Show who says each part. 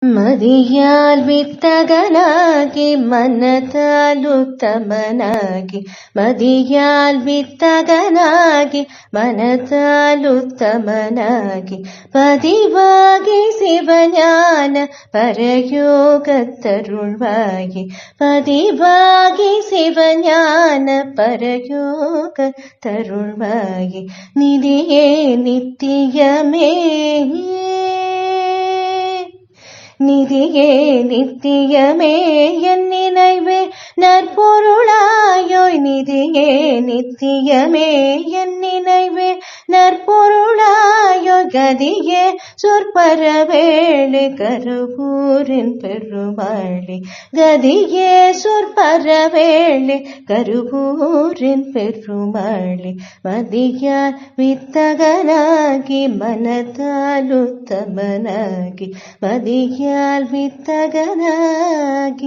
Speaker 1: ಮದಿಯಾಲ್ ವಿತ್ತಗನಾಗಿ ಮನತಾಲುತ್ತಮನಾಗಿ ಮದಿಯಾಲ್ ವಿತ್ತಗನಾಗಿ ಮನತಾಲುತ್ತಮನಾಗಿ பதிவாகி சிவஞான பரயோகத்தருள்வாகி பதிவாகி சிவஞான பரயோகத்தருள்வாகி நிதியே நித்தியமே நிதியே நித்தியமே என் நினைவே நற்பொருளாயோய் நிதியே நித்தியமே என் நினைவே நற்பொருளாயோய் கதியே சொற்பரவேளு கருவூரின் பெருமாளி கதியே சொற்பரவேளு கருவூரின் பெருமாளி மதியால் வித்தகனாகி மனதாலுத்தமனாகி மதியால் வித்தகனாகி